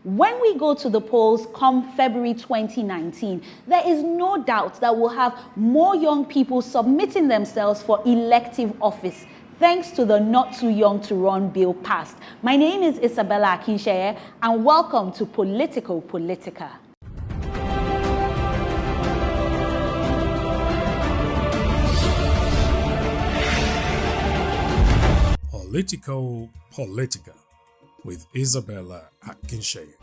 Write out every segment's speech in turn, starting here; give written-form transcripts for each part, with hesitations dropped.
When we go to the polls come February 2019, there is no doubt that we'll have more young people submitting themselves for elective office, thanks to the Not Too Young to Run bill passed. My name is Isabella Akinseye, and welcome to Politico Politica. Politico Politica with Isabella Akinseye.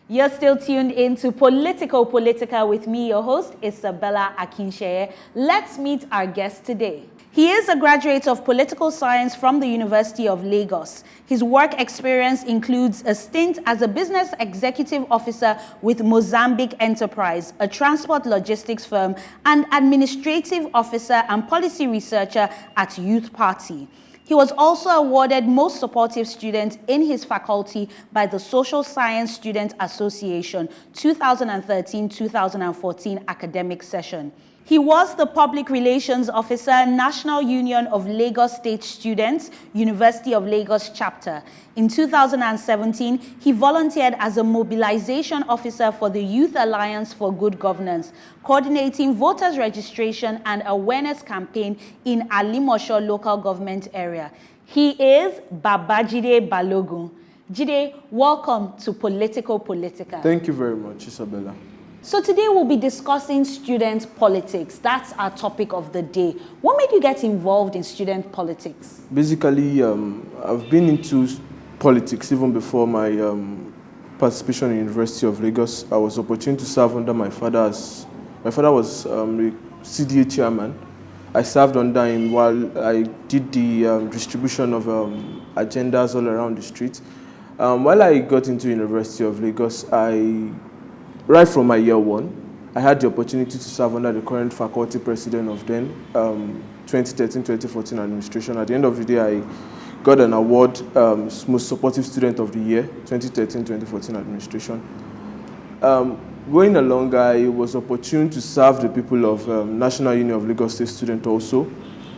You're still tuned in to Politico Politica with me, your host, Isabella Akinseye. Let's meet our guest today. He is a graduate of political science from the University of Lagos. His work experience includes a stint as a business executive officer with Mozambique Enterprise, a transport logistics firm, and administrative officer and policy researcher at Youth Party. He was also awarded Most Supportive Student in his faculty by the Social Science Student Association 2013-2014 academic session. He was the Public Relations Officer, National Union of Lagos State Students, University of Lagos Chapter. In 2017, he volunteered as a Mobilization Officer for the Youth Alliance for Good Governance, coordinating voters registration and awareness campaign in Alimosho local government area. He is Babajide Balogun. Jide, welcome to Politico Politica. Thank you very much, Isabella. So today we'll be discussing student politics. That's our topic of the day. What made you get involved in student politics? Basically, I've been into politics even before my participation in University of Lagos. I was opportune to serve under my father. My father was the CDA chairman. I served under him while I did the distribution of agendas all around the street. While I got into University of Lagos, right from my year one, I had the opportunity to serve under the current faculty president of then 2013-2014 administration. At the end of the day, I got an award, Most Supportive Student of the Year, 2013-2014 administration. Going along, I was opportune to serve the people of National Union of Lagos State Students also.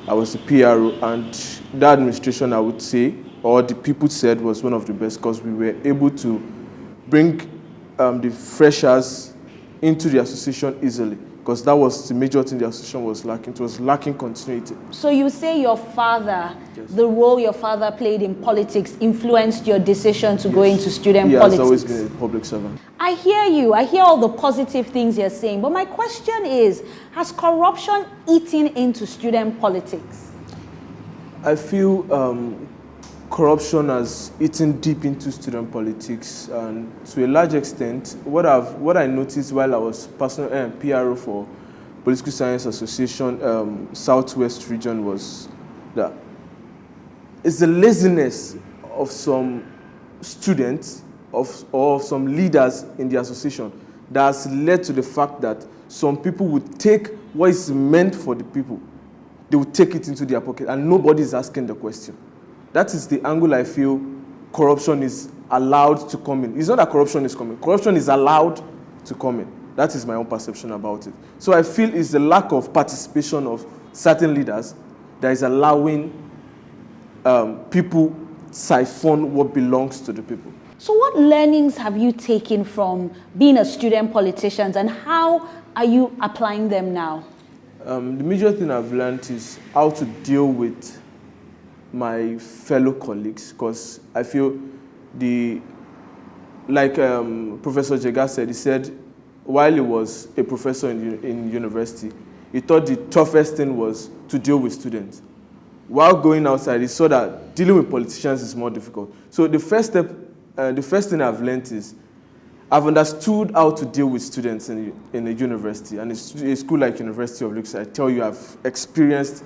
I was a PRO, and that administration, I would say, or the people said, was one of the best because we were able to bring the freshers into the association easily, because that was the major thing the association was lacking. It was lacking continuity. So you say your father, yes, the role your father played in politics influenced your decision to go into student politics? He has always been a public servant. I hear you. I hear all the positive things you're saying. But my question is, has corruption eaten into student politics? I feel corruption has eaten deep into student politics, and to a large extent, what I noticed while I was personal PRO for Political Science Association Southwest region was that it's the laziness of some students or some leaders in the association that has led to the fact that some people would take what is meant for the people, they would take it into their pocket, and nobody is asking the question. That is the angle I feel corruption is allowed to come in. It's not that corruption is coming. Corruption is allowed to come in. That is my own perception about it. So I feel it's the lack of participation of certain leaders that is allowing people siphon what belongs to the people. So what learnings have you taken from being a student politician, and how are you applying them now? The major thing I've learned is how to deal with my fellow colleagues, because I feel Professor Jega said, he said while he was a professor in university, he thought the toughest thing was to deal with students. While going outside, he saw that dealing with politicians is more difficult. So the first thing I've learned is I've understood how to deal with students in a university, and a school like University of Lagos. I tell you, I've experienced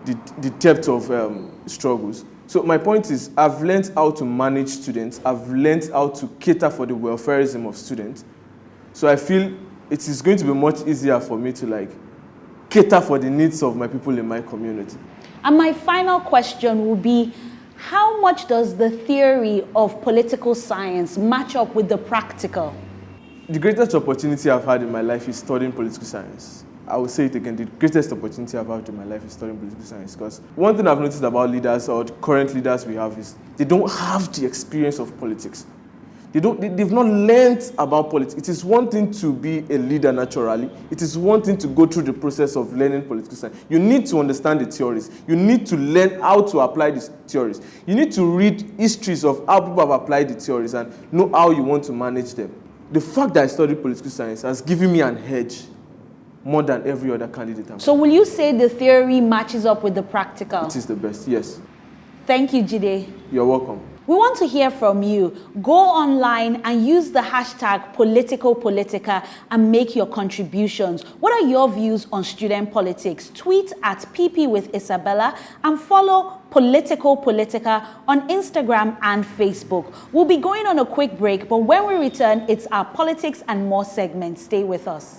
the depth of struggles. So my point is, I've learned how to manage students. I've learned how to cater for the welfareism of students. So I feel it is going to be much easier for me to cater for the needs of my people in my community. And my final question will be, how much does the theory of political science match up with the practical? The greatest opportunity I've had in my life is studying political science. I will say it again, the greatest opportunity I've had in my life is studying political science, because one thing I've noticed about leaders, or the current leaders we have, is they don't have the experience of politics. They've not learned about politics. It is one thing to be a leader naturally. It is one thing to go through the process of learning political science. You need to understand the theories. You need to learn how to apply these theories. You need to read histories of how people have applied the theories and know how you want to manage them. The fact that I studied political science has given me an edge more than every other candidate. So will you say the theory matches up with the practical? It is the best, yes. Thank you, Jide. You're welcome. We want to hear from you. Go online and use the hashtag Politico Politica and make your contributions. What are your views on student politics? Tweet at PP with Isabella and follow Politico Politica on Instagram and Facebook. We'll be going on a quick break, but when we return, it's our politics and more segment. Stay with us.